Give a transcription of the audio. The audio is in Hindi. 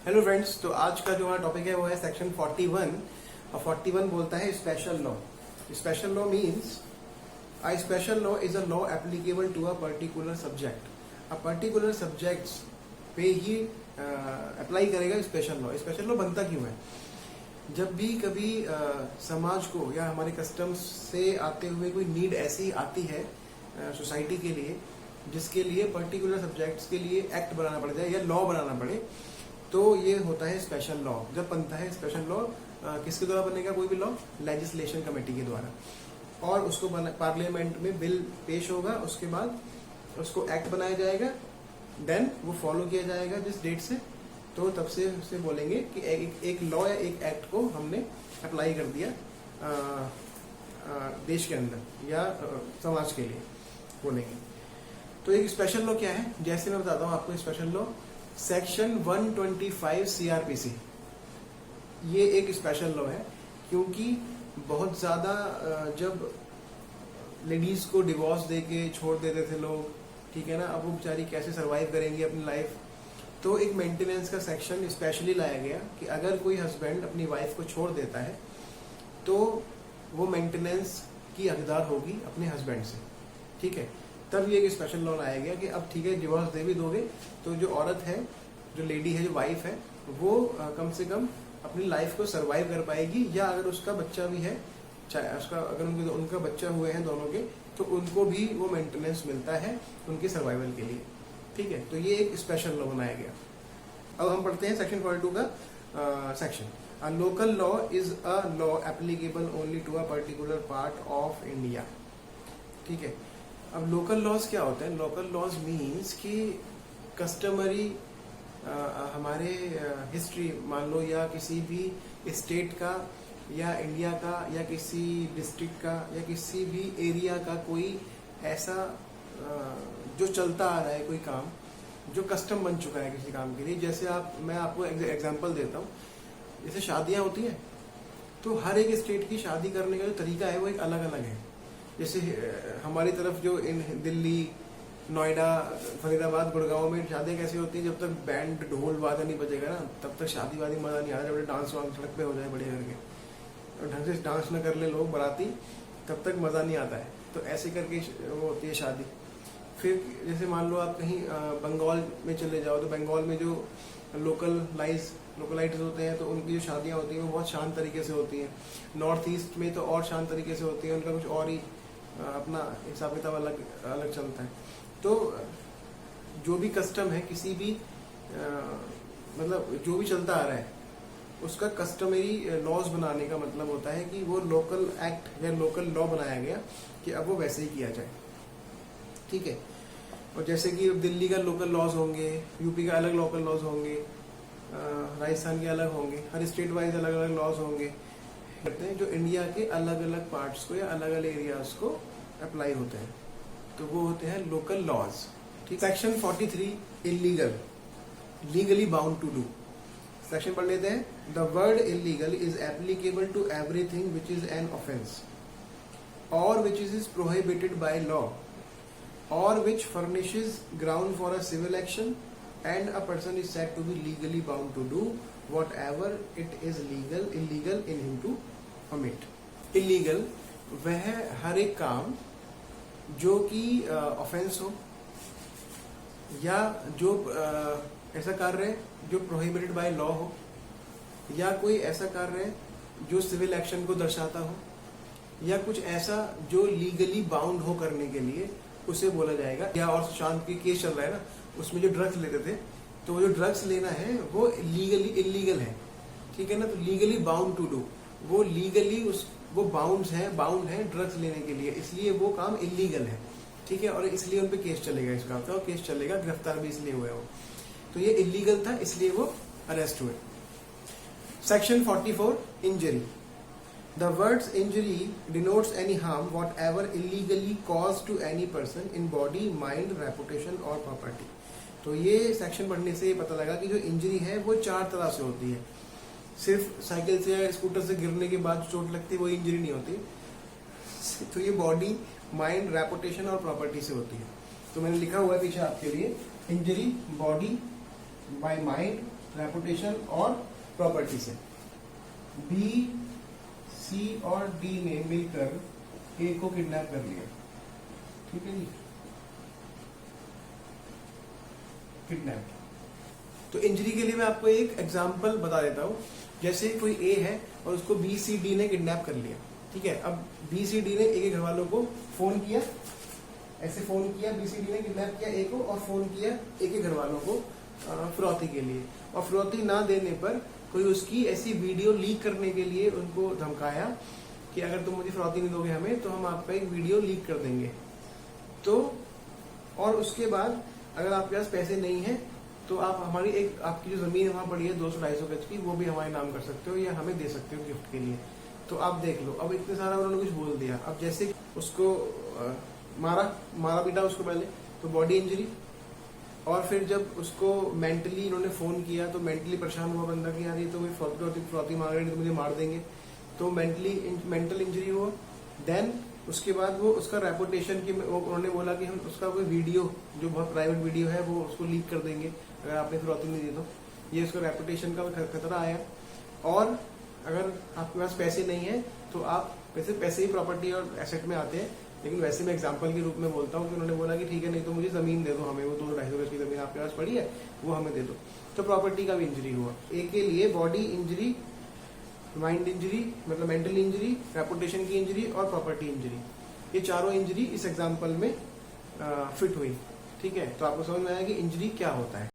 हेलो फ्रेंड्स, तो आज का जो हमारा टॉपिक है वो है सेक्शन 41 और 41 बोलता है special law. Special law means a special law is a law applicable to a particular subject. Particular subjects पे ही अप्लाई करेगा स्पेशल लॉ। स्पेशल लॉ बनता क्यों है? जब भी कभी समाज को या हमारे कस्टम्स से आते हुए कोई नीड ऐसी आती है सोसाइटी के लिए जिसके लिए पर्टिकुलर सब्जेक्ट्स के लिए एक्ट बनाना पड़ जाए या लॉ बनाना पड़े, तो ये होता है स्पेशल लॉ। जब बनता है स्पेशल लॉ किसके द्वारा बनेगा? कोई भी लॉ लेजिस्लेशन कमेटी के द्वारा, और उसको पार्लियामेंट में बिल पेश होगा, उसके बाद उसको एक्ट बनाया जाएगा, देन वो फॉलो किया जाएगा जिस डेट से, तो तब से उसे बोलेंगे कि एक लॉ या एक एक्ट को हमने अप्लाई कर दिया देश के अंदर या समाज के लिए बोलेंगे। तो एक स्पेशल लॉ क्या है? जैसे मैं बताता हूँ आपको स्पेशल लॉ। सेक्शन 125 सीआरपीसी ये एक स्पेशल लॉ है, क्योंकि बहुत ज्यादा जब लेडीज को डिवोर्स देके छोड़ देते थे लोग, ठीक है ना, अब वो बेचारी कैसे सरवाइव करेंगी अपनी लाइफ, तो एक मेंटेनेंस का सेक्शन स्पेशली लाया गया कि अगर कोई हस्बैंड अपनी वाइफ को छोड़ देता है तो वो मेंटेनेंस की हकदार होगी अपने हस्बैंड से, ठीक है। तब ये एक स्पेशल लॉ लाया गया कि अब ठीक है, डिवोर्स दे भी दोगे तो जो औरत है, जो लेडी है, जो वाइफ है, वो कम से कम अपनी लाइफ को सरवाइव कर पाएगी, या अगर उसका बच्चा भी है, चाहे उसका अगर उनका बच्चा हुए हैं दोनों के, तो उनको भी वो मेंटेनेंस मिलता है उनके सर्वाइवल के लिए, ठीक है। तो ये एक स्पेशल लॉ बनाया गया। अब हम पढ़ते हैं सेक्शन 42 का section. A local law is a law applicable only to a particular part of India, ठीक है। अब लोकल लॉज क्या होते हैं? लोकल लॉज मीन्स कि कस्टमरी हमारे हिस्ट्री मान लो, या किसी भी स्टेट का या इंडिया का या किसी डिस्ट्रिक्ट का या किसी भी एरिया का कोई ऐसा जो चलता आ रहा है, कोई काम जो कस्टम बन चुका है किसी काम के लिए। जैसे मैं आपको एग्जांपल देता हूँ। जैसे शादियां होती हैं, तो हर एक स्टेट की शादी करने का जो तरीका है वो एक अलग अलग है। जैसे हमारी तरफ जो इन दिल्ली, नोएडा, फरीदाबाद, गुड़गांव में शादियां कैसी होती हैं, जब तक बैंड ढोल वादन नहीं बजेगा ना, तब तक शादी वादी मजा नहीं आता। जब डांस वांस सड़क पे हो जाए बड़े करके, और ढंग से डांस न कर ले लोग बाराती, तब तक मजा नहीं आता है। तो ऐसे करके वो होती है शादी। फिर जैसे मान लो आप कहीं बंगाल में चले जाओ, तो बंगाल में जो लोकलाइट्स होते हैं, तो उनकी जो शादियां होती हैं वो बहुत शांत तरीके से होती हैं। नॉर्थ ईस्ट में तो और शांत तरीके से होती है, उनका कुछ और ही अपना हिसाब किताब अलग चलता है। तो जो भी कस्टम है, किसी भी मतलब जो भी चलता आ रहा है, उसका कस्टमरी लॉज बनाने का मतलब होता है कि वो लोकल एक्ट या लोकल लॉ बनाया गया कि अब वो वैसे ही किया जाए, ठीक है। और जैसे कि दिल्ली का लोकल लॉज होंगे, यूपी का अलग लोकल लॉज होंगे, राजस्थान के अलग होंगे, हर स्टेट वाइज अलग अलग लॉज होंगे, करते हैं जो इंडिया के अलग अलग पार्ट्स को या अलग अलग एरियाज को अप्लाई होते हैं, तो वो होते हैं लोकल लॉज, ठीक। Section 43 illegal, legally bound to do. Section पढ़ लेते हैं। The word illegal is applicable to everything which is an offence और which is prohibited by law or which furnishes ground for a civil action, and a person is said to be legally bound to do whatever it is illegal in him to commit. Illegal वह हर एक काम जो कि ऑफेंस हो, या जो ऐसा कार्य जो प्रोहिबिटेड बाय लॉ हो, या कोई ऐसा कार्य जो सिविल एक्शन को दर्शाता हो, या कुछ ऐसा जो लीगली बाउंड हो करने के लिए, उसे बोला जाएगा। या और शांत की केस चल रहा है ना, उसमें जो ड्रग्स लेते थे, तो वो जो ड्रग्स लेना है वो लीगली इलीगल है, ठीक है ना। तो लीगली बाउंड टू डू, वो लीगली वो बाउंड है ड्रग्स लेने के लिए, इसलिए वो काम इलीगल है, ठीक है। और इसलिए उन पे केस चलेगा, इस बात का केस चलेगा, गिरफ्तार भी इसलिए हुए वो। तो ये इलीगल था, इसलिए वो अरेस्ट हुए। Section 44 injury. The words injury denotes any harm whatever illegally caused to any person in body, mind, reputation or property. तो ये सेक्शन पढ़ने से ये पता लगा कि जो इंजरी है वो 4 तरह से होती है। सिर्फ साइकिल से या स्कूटर से गिरने के बाद चोट लगती है वो इंजरी नहीं होती। तो ये बॉडी, माइंड, रेपुटेशन और प्रॉपर्टी से होती है। तो मैंने लिखा हुआ है पीछे आपके लिए, injury body, by mind, reputation और प्रॉपर्टी से। बी, सी और डी ने मिलकर ए को किडनैप कर लिया, ठीक है जी, किडनैप। तो इंजरी के लिए मैं आपको एक एग्जांपल बता देता हूं। जैसे कोई ए है और उसको बी सी डी ने किडनैप कर लिया, ठीक है। अब बी सी डी ने ए के घर वालों को फोन किया, ऐसे फोन किया, बी सी डी ने किडनैप किया ए को और फोन किया ए के घर वालों को फिरौती के लिए, और फिरौती ना देने पर कोई उसकी ऐसी वीडियो लीक करने के लिए उनको धमकाया कि अगर तुम मुझे फिरौती नहीं दोगे हमें तो हम आपका एक वीडियो लीक कर देंगे। तो और उसके बाद अगर आपके पास पैसे नहीं है तो आप हमारी एक आपकी जो जमीन वहां पड़ी है 200-250 गज की, वो भी हमारे नाम कर सकते हो या हमें दे सकते हो गिफ्ट के लिए। तो आप देख लो, अब इतने सारा उन्होंने कुछ बोल दिया। अब जैसे उसको मारा पीटा उसको पहले, तो बॉडी इंजरी, और फिर जब उसको मेंटली इन्होंने फोन किया तो मेंटली परेशान हुआ बंदा कि यार ये तो कोई फिरौती मांग रहे हैं तो मुझे मार देंगे, तो मेंटल इंजरी हुआ। देन उसके बाद वो उसका रेपुटेशन की उन्होंने बोला कि हम उसका कोई वीडियो जो बहुत प्राइवेट वीडियो है वो उसको लीक कर देंगे अगर आपने फिरौती नहीं दी तो, ये उसका रेपुटेशन का खतरा आया। और अगर आपके पास पैसे नहीं है तो आप पैसे ही प्रॉपर्टी और एसेट में आते हैं, लेकिन वैसे मैं एग्जांपल के रूप में बोलता हूँ कि उन्होंने बोला कि ठीक है नहीं तो मुझे जमीन दे दो, हमें वो 200-250 गज की जमीन आपके पास पड़ी है वो हमें दे दो, तो प्रॉपर्टी का भी इंजरी हुआ। एक के लिए बॉडी इंजरी, माइंड इंजरी मतलब मेंटल इंजरी, रेपुटेशन की इंजरी और प्रॉपर्टी इंजरी, ये चारों इंजरी इस एग्जांपल में फिट हुई, ठीक है। तो आपको समझ में आया कि इंजरी क्या होता है।